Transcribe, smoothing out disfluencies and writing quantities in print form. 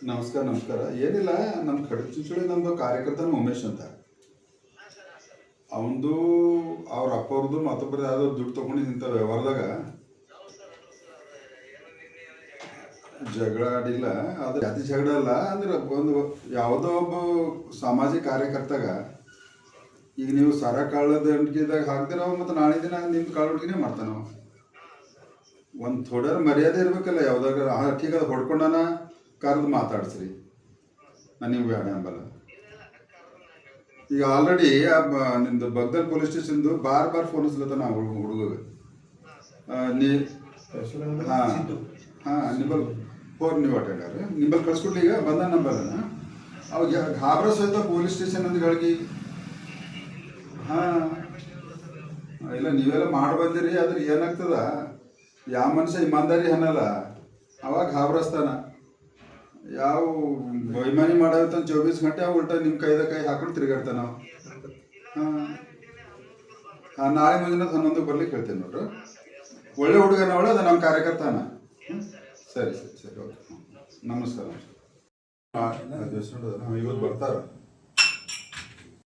ನಮಸ್ಕಾರ ನಮಸ್ಕಾರ. ಏನಿಲ್ಲ, ನಮ್ಮ ಕಡಚುಂಚುಳಿ ನಮ್ಮದು ಕಾರ್ಯಕರ್ತನ ಉಮೇಶ್ ಅಂತ. ಅವಂದು ಅವ್ರ ಅಪ್ಪವ್ರದ್ದು ಮತ್ತೊಬ್ಬರು ಯಾವ್ದೋ ದುಡ್ಡು ತೊಗೊಂಡು ಇಂಥ ವ್ಯವಹಾರದಾಗ ಜಗಳ ಆಡಿಲ್ಲ. ಅದು ಜಾತಿ ಜಗಳ ಅಲ್ಲ, ಅಂದ್ರೆ ಒಂದು ಯಾವುದೋ ಒಬ್ಬ ಸಾಮಾಜಿಕ ಕಾರ್ಯಕರ್ತಾಗ ಈಗ ನೀವು ಸರ ಕಾಳದ ಅಂಟಿದಾಗ ಹಾಕ್ದಿರ ಮತ್ತು ನಾಳೆ ದಿನ ನಿಮ್ದು ಕಾಳುಡಿಗೆನೇ ಮಾಡ್ತಾನೆ. ಒಂದು ಥೋಡರ ಮರ್ಯಾದೆ ಇರ್ಬೇಕಲ್ಲ ಯಾವುದಾಗ. ಟೀಕ್ ಅದು ಹೊಡ್ಕೊಂಡಾನ ಕರೆದು ಮಾತಾಡ್ಸ್ರಿ, ನಾನು ನೀವು ಬೇಡ ಅಂಬಲ್ಲ. ಈಗ ಆಲ್ರೆಡಿ ನಿಮ್ದು ಬಗ್ದಲ್ ಪೊಲೀಸ್ ಸ್ಟೇಷನ್ದು ಬಾರ್ ಫೋನ್ ಹಚ್ಲತ್ತಾನ ಹುಡುಗ. ಹಾಂ ನಿಂಬಲ್ ನೀವು ಅಟೆಂಡರ್ ನಿಂಬಲ್ ಕಳ್ಸ್ಕೊಡ್ಲಿ. ಈಗ ಬಂದ ನಂಬಲ್ಲ ಅವಾಗ ಘಾಬ್ರ ಸಹಿತ ಪೊಲೀಸ್ ಸ್ಟೇಷನ್ ಅಂತ ಹೇಳಿ. ಹಾಂ ಇಲ್ಲ, ನೀವೆಲ್ಲ ಮಾಡಿ ಬಂದಿರಿ, ಆದ್ರೆ ಏನಾಗ್ತದ, ಯಾವ ಮನುಷ್ಯ ಇಮಾನ್ದಾರಿ ಅನ್ನಲ್ಲ ಅವಾಗ ಘಾಬ್ರಸ್ತಾನ. ಯಾವ ಬೈಮಾನಿ ಮಾಡತ್ತ 24 ಗಂಟೆ ಉಲ್ಟಾ ನಿಮ್ಮ ಕೈ ಹಾಕೊಂಡು ತಿರುಗಾಡ್ತಾನ ನಾವು. ಹಾಂ ನಾಳೆ ಮುಂಜಾನೆ 11ಕ್ಕೆ ಬರ್ಲಿಕ್ಕೆ ಹೇಳ್ತೇನೆ ನೋಡ್ರಿ. ಒಳ್ಳೆ ಹುಡುಗನ ಒಳ್ಳೆ ಅದು ನಮ್ಮ ಕಾರ್ಯಕರ್ತಾನ. ಸರಿ ಓಕೆ, ನಮಸ್ಕಾರ. ಇವತ್ತು ಬರ್ತಾರ.